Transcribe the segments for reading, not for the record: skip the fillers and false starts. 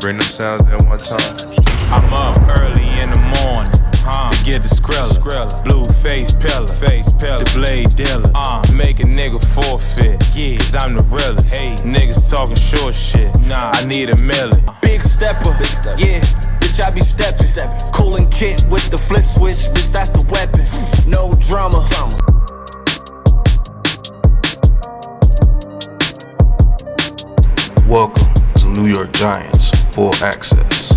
bring them sounds at one time. I'm up early in the morning, to get the skrilla. Blue face pillar, the blade dealer. Make a nigga forfeit, cause I'm the realest. Niggas talking short shit, I need a million. Big stepper, yeah, bitch I be steppin'. Coolin' kit with the flip switch, bitch that's the weapon. No drama. Welcome to New York Giants Full Access.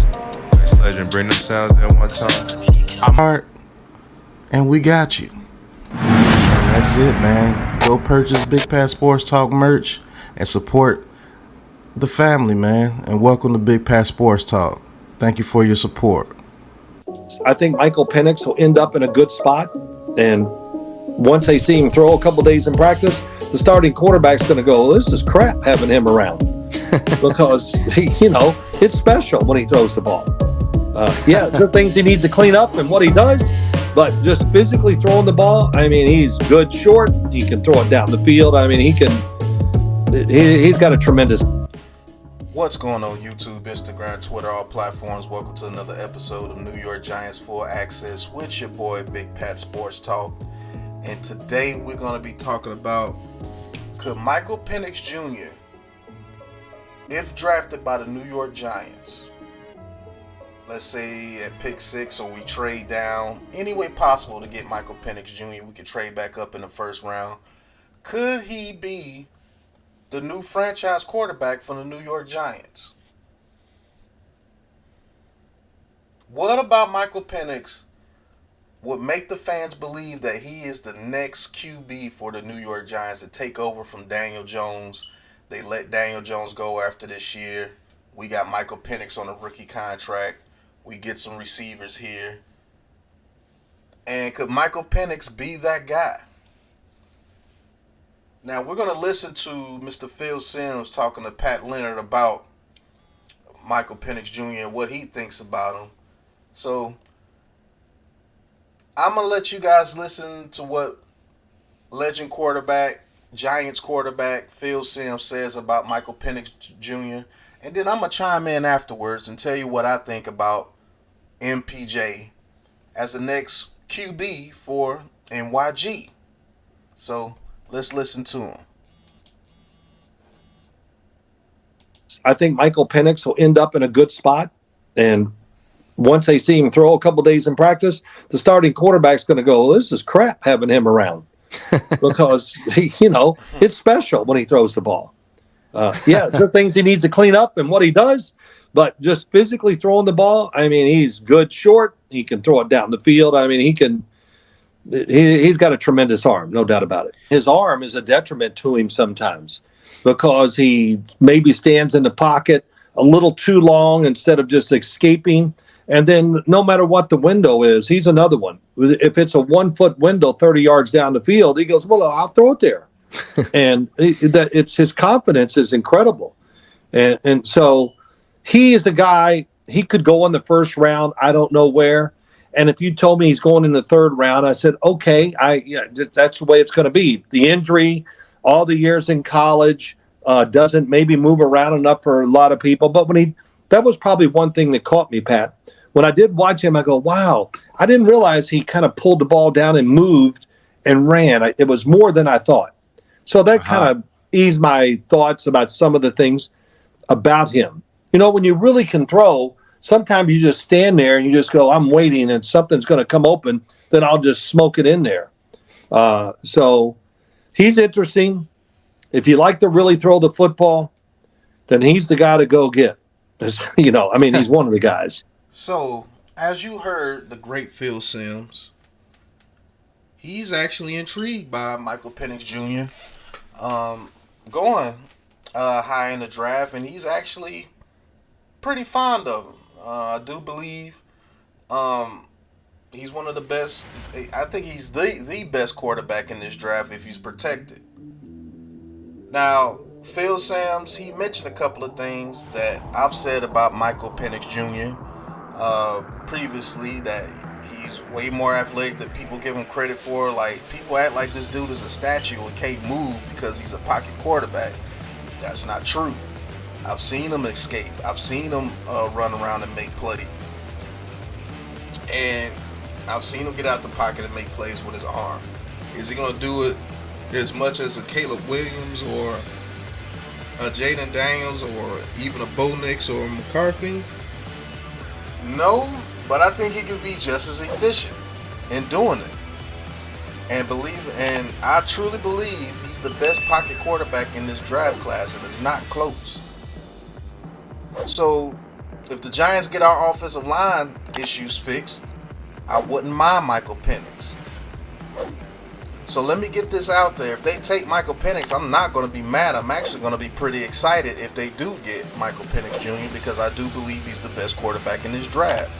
Legend, bring them sounds at one time. I'm hard, and we got you. And that's it, man. Go purchase Big Pat Sports Talk merch and support the family, man. And welcome to Big Pat Sports Talk. Thank you for your support. I think Michael Penix will end up in a good spot. And once they see him throw a couple days in practice, the starting quarterback's going to go, this is crap having him around. Because, it's special when he throws the ball. There are things he needs to clean up and what he does, but just physically throwing the ball, he's good short. He can throw it down the field. He's got a tremendous. What's going on YouTube, Instagram, Twitter, all platforms? Welcome to another episode of New York Giants Full Access with your boy Big Pat Sports Talk. And today we're going to be talking about, could Michael Penix Jr., if drafted by the New York Giants, let's say at pick 6 or we trade down, any way possible to get Michael Penix Jr., we could trade back up in the first round, could he be the new franchise quarterback for the New York Giants? What about Michael Penix would make the fans believe that he is the next QB for the New York Giants to take over from Daniel Jones? They let Daniel Jones go after this year. We got Michael Penix on a rookie contract. We get some receivers here. And could Michael Penix be that guy? Now, we're going to listen to Mr. Phil Simms talking to Pat Leonard about Michael Penix Jr. and what he thinks about him. So, I'm going to let you guys listen to what legend quarterback, Giants quarterback Phil Simms says about Michael Penix Jr. And then I'm going to chime in afterwards and tell you what I think about MPJ as the next QB for NYG. So let's listen to him. I think Michael Penix will end up in a good spot. And once they see him throw a couple days in practice, the starting quarterback's going to go, this is crap having him around. Because, it's special when he throws the ball. There are things he needs to clean up and what he does, but just physically throwing the ball, he's good short. He can throw it down the field. He's got a tremendous arm, no doubt about it. His arm is a detriment to him sometimes because he maybe stands in the pocket a little too long instead of just escaping. And then no matter what the window is, he's another one. If it's a 1 foot window 30 yards down the field, he goes, well, I'll throw it there. And it's his confidence is incredible. And so he is the guy, he could go in the first round. I don't know where. And if you told me he's going in the third round, I said, okay, that's the way it's going to be. The injury, all the years in college, doesn't maybe move around enough for a lot of people. But that was probably one thing that caught me, Pat. When I did watch him, I go, wow, I didn't realize he kind of pulled the ball down and moved and ran. It was more than I thought. So that kind of eased my thoughts about some of the things about him. When you really can throw, sometimes you just stand there and you just go, I'm waiting and something's going to come open, then I'll just smoke it in there. So he's interesting. If you like to really throw the football, then he's the guy to go get. He's one of the guys. So, as you heard the great Phil Simms, he's actually intrigued by Michael Penix Jr. Going high in the draft, and he's actually pretty fond of him. I do believe he's one of the best. I think he's the best quarterback in this draft if he's protected. Now, Phil Simms, he mentioned a couple of things that I've said about Michael Penix Jr. Previously, that he's way more athletic than people give him credit for. Like, people act like this dude is a statue and can't move because he's a pocket quarterback. That's not true. I've seen him escape. I've seen him run around and make plays. And I've seen him get out the pocket and make plays with his arm. Is he going to do it as much as a Caleb Williams or a Jaden Daniels or even a Bo Nix or a McCarthy? No, but I think he could be just as efficient in doing it. And I truly believe he's the best pocket quarterback in this draft class, and it's not close. So, if the Giants get our offensive line issues fixed, I wouldn't mind Michael Penix. So let me get this out there. If they take Michael Penix, I'm not going to be mad. I'm actually going to be pretty excited if they do get Michael Penix Jr. because I do believe he's the best quarterback in this draft.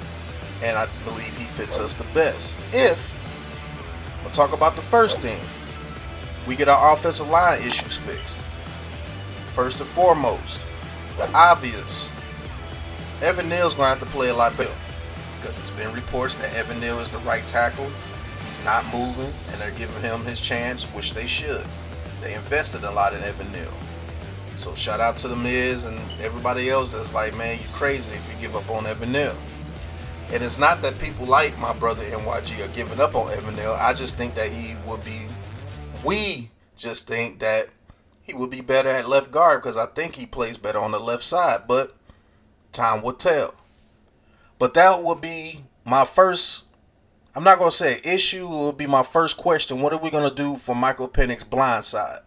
And I believe he fits us the best. We'll talk about the first thing. We get our offensive line issues fixed. First and foremost, the obvious. Evan Neal's going to have to play a lot better because it's been reports that Evan Neal is the right tackle. He's not moving, and they're giving him his chance, which they should. They invested a lot in Evan Neal. So shout out to the Miz and everybody else that's like, man, you crazy if you give up on Evan Neal. And it's not that people like my brother NYG are giving up on Evan Neal. I just think that we just think that he would be better at left guard because I think he plays better on the left side. But time will tell. But that would be my first, I'm not going to say issue, it would be my first question. What are we going to do for Michael Penix blind side?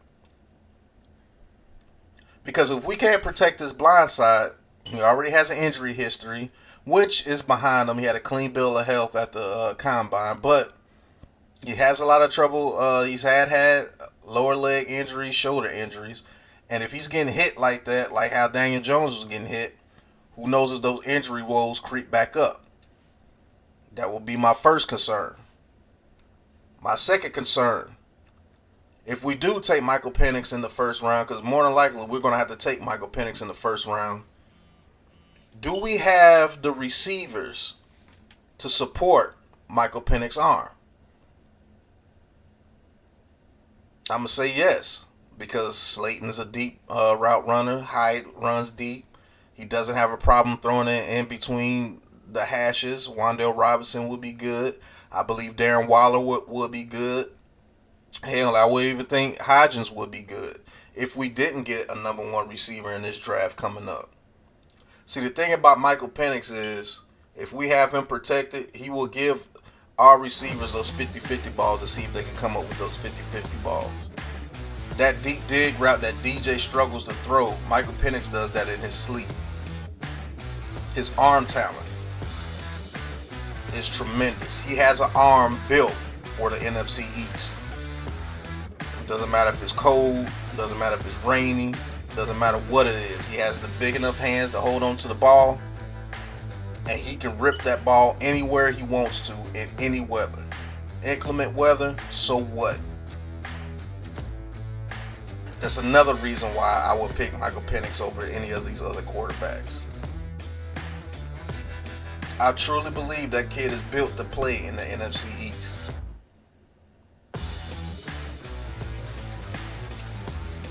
Because if we can't protect his blind side, he already has an injury history, which is behind him. He had a clean bill of health at the combine, but he has a lot of trouble. He's had lower leg injuries, shoulder injuries, and if he's getting hit like that, like how Daniel Jones was getting hit, who knows if those injury woes creep back up? That will be my first concern. My second concern, if we do take Michael Penix in the first round, because more than likely we're going to have to take Michael Penix in the first round, do we have the receivers to support Michael Penix's arm? I'm going to say yes, because Slayton is a deep route runner. Hyde runs deep. He doesn't have a problem throwing it in between the hashes. Wan'Dale Robinson would be good. I believe Darren Waller would be good. Hell, I would even think Hodgins would be good if we didn't get a number one receiver in this draft coming up. See, the thing about Michael Penix is if we have him protected, he will give our receivers those 50-50 balls to see if they can come up with those 50-50 balls. That deep dig route that DJ struggles to throw, Michael Penix does that in his sleep. His arm talent is tremendous. He has an arm built for the NFC East. It doesn't matter if it's cold, doesn't matter if it's rainy, doesn't matter what it is. He has the big enough hands to hold on to the ball, and he can rip that ball anywhere he wants to in any weather. Inclement weather, so what? That's another reason why I would pick Michael Penix over any of these other quarterbacks. I truly believe that kid is built to play in the NFC East.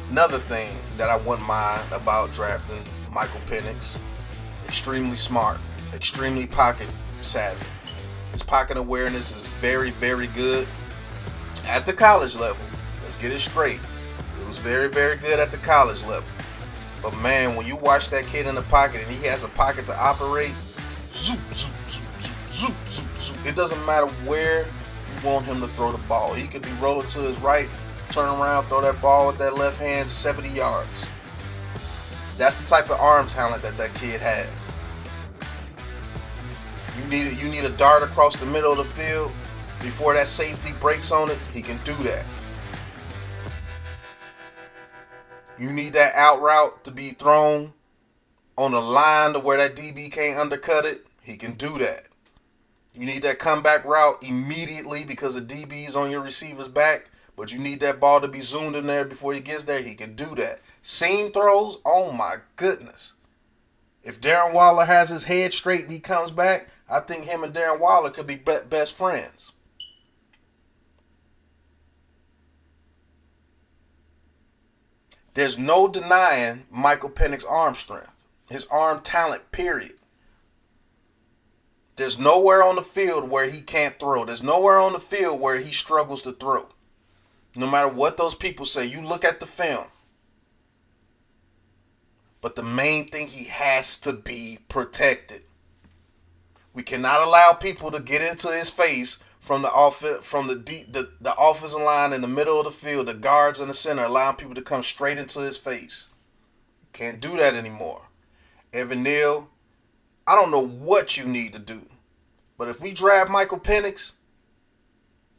Another thing that I wouldn't mind about drafting Michael Penix, extremely smart, extremely pocket savvy. His pocket awareness is very, very good at the college level. Let's get it straight. It was very, very good at the college level. But man, when you watch that kid in the pocket and he has a pocket to operate, zoop, zoop, zoop, zoop, zoop, zoop, zoop. It doesn't matter where you want him to throw the ball. He could be rolling to his right, turn around, throw that ball with that left hand 70 yards. That's the type of arm talent that kid has. You need a dart across the middle of the field before that safety breaks on it. He can do that. You need that out route to be thrown on the line to where that DB can't undercut it. He can do that. You need that comeback route immediately because the DB's on your receiver's back, but you need that ball to be zoomed in there before he gets there. He can do that. Seam throws, oh my goodness. If Darren Waller has his head straight and he comes back, I think him and Darren Waller could be best friends. There's no denying Michael Penix's arm strength, his arm talent, period. There's nowhere on the field where he can't throw. There's nowhere on the field where he struggles to throw. No matter what those people say, you look at the film. But the main thing, he has to be protected. We cannot allow people to get into his face from the offensive line in the middle of the field, the guards in the center, allowing people to come straight into his face. Can't do that anymore. Evan Neal, I don't know what you need to do, but if we draft Michael Penix,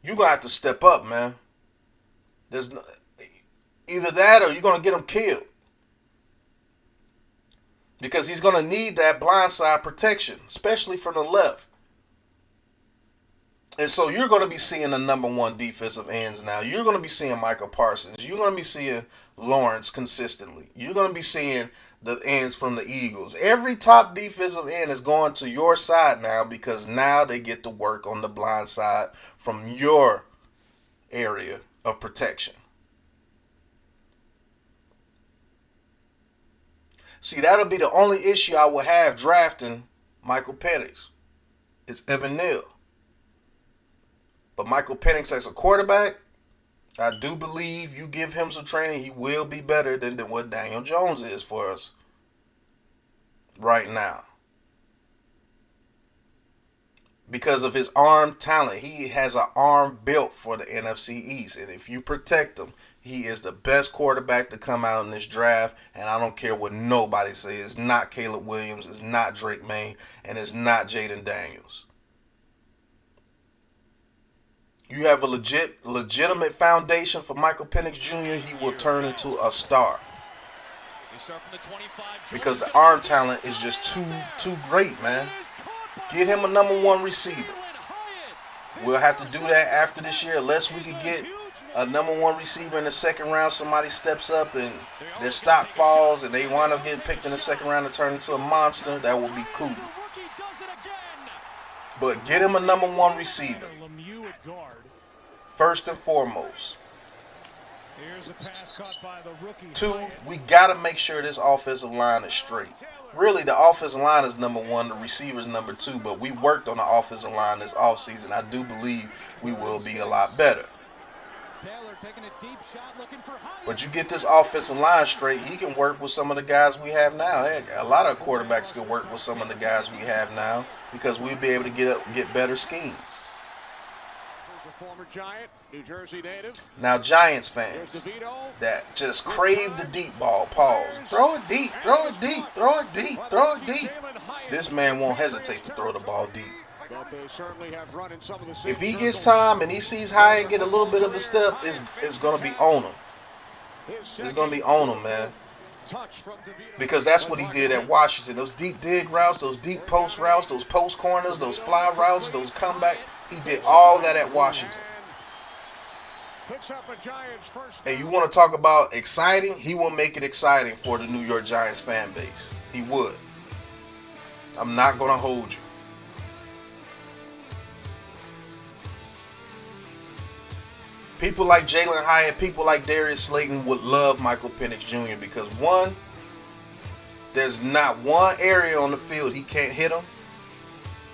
you're going to have to step up, man. There's either that or you're going to get him killed. Because he's going to need that blindside protection, especially from the left. And so you're going to be seeing the number one defensive ends now. You're going to be seeing Michael Parsons. You're going to be seeing Lawrence consistently. You're going to be seeing the ends from the Eagles. Every top defensive end is going to your side now because now they get to work on the blind side from your area of protection. See, that'll be the only issue I will have drafting Michael Penix. It's Evan Neal. But Michael Penix as a quarterback, I do believe you give him some training, he will be better than what Daniel Jones is for us right now. Because of his arm talent. He has an arm built for the NFC East. And if you protect him, he is the best quarterback to come out in this draft. And I don't care what nobody says. It's not Caleb Williams. It's not Drake May. And it's not Jaden Daniels. You have a legitimate foundation for Michael Penix Jr. He will turn into a star. Because the arm talent is just too great, man. Get him a number one receiver. We'll have to do that after this year unless we can get a number one receiver in the second round. Somebody steps up and their stock falls and they wind up getting picked in the second round to turn into a monster. That would be cool. But get him a number one receiver. First and foremost. Two, we got to make sure this offensive line is straight. Really, the offensive line is number one, the receivers number two, but we worked on the offensive line this offseason. I do believe we will be a lot better. But you get this offensive line straight, he can work with some of the guys we have now. Heck, a lot of quarterbacks can work with some of the guys we have now because we'll be able to get better schemes. Former Giant, New Jersey native. Now, Giants fans that just crave the deep ball, pause. Throw it deep, throw it deep, throw it deep, throw it deep. This man won't hesitate to throw the ball deep. If he gets time and he sees Hyatt get a little bit of a step, it's going to be on him. It's going to be on him, man. Because that's what he did at Washington. Those deep dig routes, those deep post routes, those post corners, those fly routes, those comeback. He did all that at Washington. And you want to talk about exciting? He will make it exciting for the New York Giants fan base. He would. I'm not going to hold you. People like Jalen Hyatt, people like Darius Slayton would love Michael Penix Jr. because one, there's not one area on the field he can't hit him.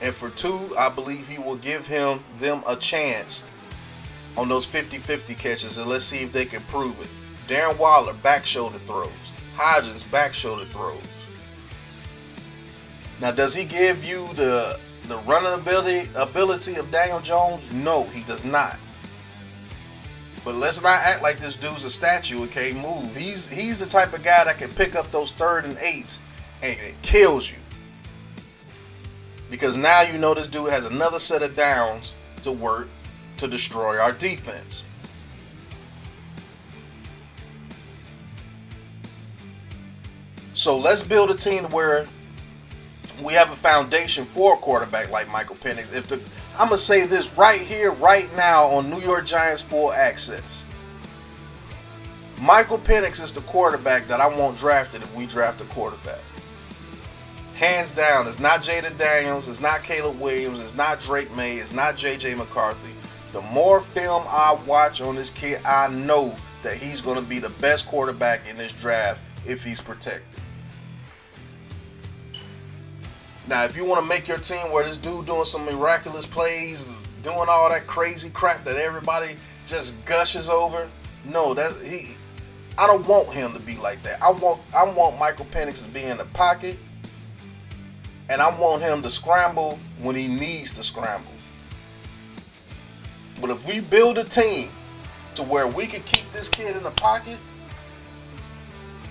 And for two, I believe he will give them a chance on those 50-50 catches, and let's see if they can prove it. Darren Waller, back shoulder throws. Hodgins, back shoulder throws. Now, does he give you the running ability of Daniel Jones? No, he does not. But let's not act like this dude's a statue and can't move. He's the type of guy that can pick up those 3rd and 8s and it kills you. Because now you know this dude has another set of downs to work to destroy our defense. So let's build a team where we have a foundation for a quarterback like Michael Penix. I'm going to say this right here, right now on New York Giants Full Access. Michael Penix is the quarterback that I want drafted if we draft a quarterback. Hands down, it's not Jaden Daniels, it's not Caleb Williams, it's not Drake May, it's not J.J. McCarthy. The more film I watch on this kid, I know that he's going to be the best quarterback in this draft if he's protected. Now, if you want to make your team where this dude doing some miraculous plays, doing all that crazy crap that everybody just gushes over, no, I don't want him to be like that. I want Michael Penix to be in the pocket, and I want him to scramble when he needs to scramble. But if we build a team to where we can keep this kid in the pocket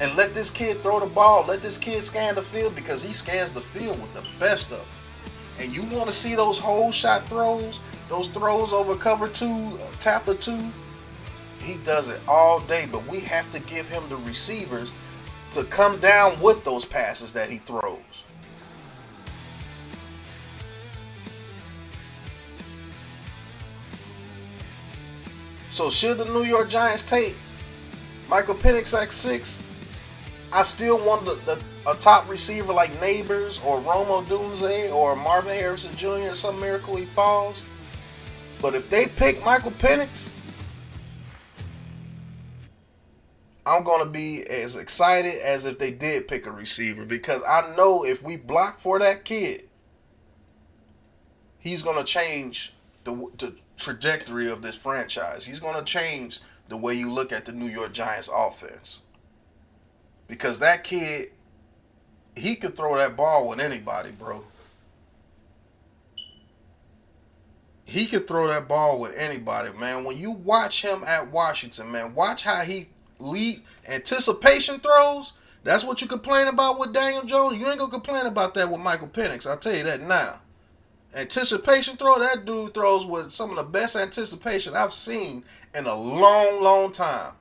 and let this kid throw the ball, let this kid scan the field, because he scans the field with the best of them. And you want to see those hole shot throws, those throws over cover 2, tapper 2, he does it all day. But we have to give him the receivers to come down with those passes that he throws. So should the New York Giants take Michael Penix at 6, I still want a top receiver like Neighbors or Romo Dunze or Marvin Harrison Jr. Some miracle he falls. But if they pick Michael Penix, I'm going to be as excited as if they did pick a receiver, because I know if we block for that kid, he's going to change the trajectory of this franchise. He's going to change the way you look at the New York Giants offense. Because that kid, he could throw that ball with anybody, bro. He could throw that ball with anybody, man. When you watch him at Washington, man, watch how he lead anticipation throws. That's what you complain about with Daniel Jones. You ain't going to complain about that with Michael Penix. I'll tell you that now. Anticipation throw, that dude throws with some of the best anticipation I've seen in a long, long time.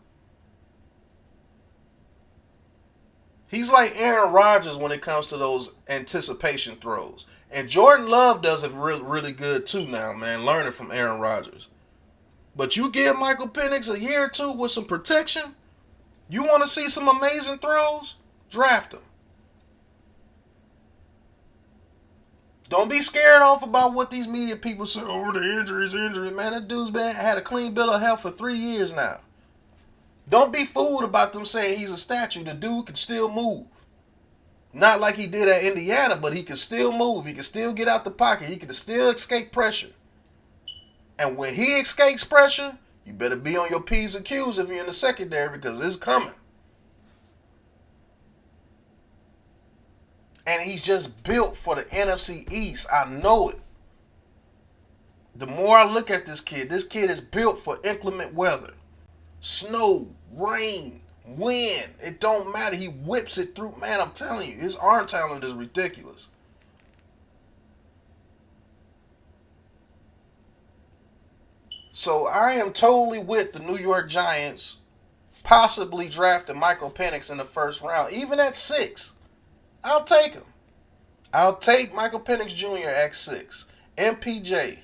He's like Aaron Rodgers when it comes to those anticipation throws. And Jordan Love does it really, really good too now, man, learning from Aaron Rodgers. But you give Michael Penix a year or 2 with some protection, you want to see some amazing throws? Draft him. Don't be scared off about what these media people say, oh, the injuries, man. That dude's had a clean bill of health for 3 years now. Don't be fooled about them saying he's a statue. The dude can still move. Not like he did at Indiana, but he can still move. He can still get out the pocket. He can still escape pressure. And when he escapes pressure, you better be on your P's and Q's if you're in the secondary, because it's coming. And he's just built for the NFC East. I know it. The more I look at this kid is built for inclement weather. Snow, rain, wind. It don't matter. He whips it through. Man, I'm telling you, his arm talent is ridiculous. So I am totally with the New York Giants possibly drafting Michael Penix in the first round. Even at 6. I'll take him. I'll take Michael Penix Jr. at 6. MPJ,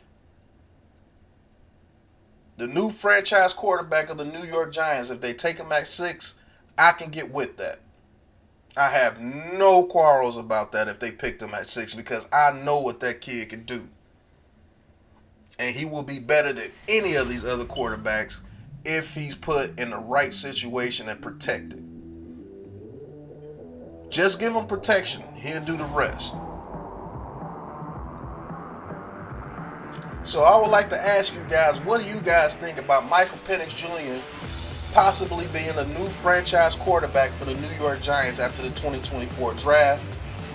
the new franchise quarterback of the New York Giants. If they take him at 6, I can get with that. I have no quarrels about that if they picked him at 6, because I know what that kid can do. And he will be better than any of these other quarterbacks if he's put in the right situation and protected. Just give him protection. He'll do the rest. So I would like to ask you guys, what do you guys think about Michael Penix Jr. possibly being a new franchise quarterback for the New York Giants after the 2024 draft?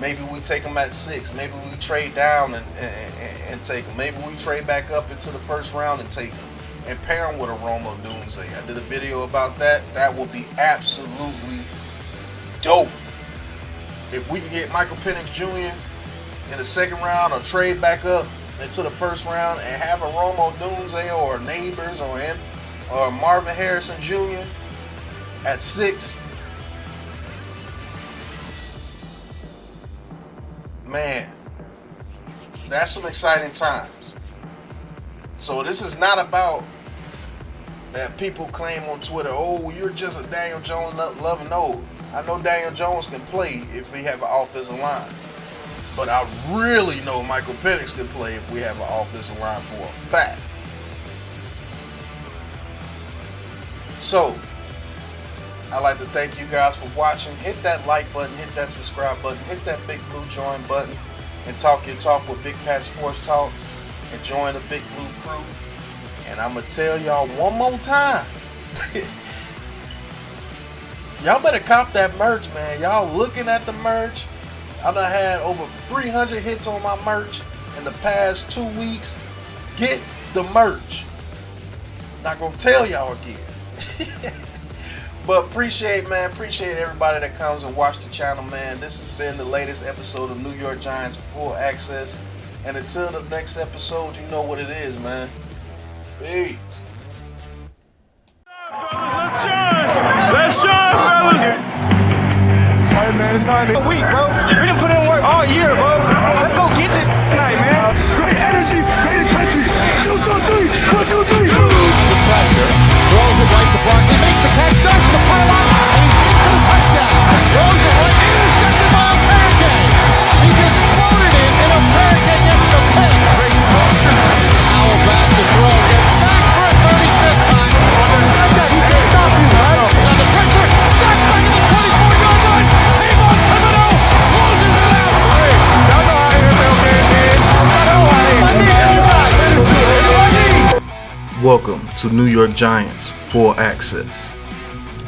Maybe we take him at 6. Maybe we trade down and take him. Maybe we trade back up into the first round and take him. And pair him with a Romo Dunze. I did a video about that. That will be absolutely dope. If we can get Michael Penix Jr. in the second round or trade back up into the first round and have a Romo Dunze or Neighbors or Marvin Harrison Jr. at 6, man, that's some exciting times. So this is not about that people claim on Twitter, oh, you're just a Daniel Jones loving. No, I know Daniel Jones can play if we have an offensive line. But I really know Michael Penix can play if we have an offensive line for a fact. So, I'd like to thank you guys for watching. Hit that like button, hit that subscribe button, hit that big blue join button, and talk your talk with Big Pat Sports Talk, and join the Big Blue crew. And I'm going to tell y'all one more time. Y'all better cop that merch, man. Y'all looking at the merch. I done had over 300 hits on my merch in the past 2 weeks. Get the merch. Not gonna tell y'all again. But appreciate everybody that comes and watch the channel, man. This has been the latest episode of New York Giants Full Access. And until the next episode, you know what it is, man. Peace. Let's shine, fellas! Hey, man, it's time to week, bro. We done put in work all year, bro. Let's go get this tonight, man. Great energy, great intensity. 2, 2, 3, 1, 2, 3. The pressure, throws it right to Brock. He makes the catch, starts the pylon, and he's in for the touchdown. Throws it right, intercepted by a pancake. He just floated it, and a pancake gets the pick. Great talk. Howell back to throw, gets sacked for a 35th time. He can't stop you, right? Now the pressure, sacked back to the 24-yard line. Kayvon Thibodeau closes it out. Hey, y'all know how NFL game is. Welcome to New York Giants Full Access.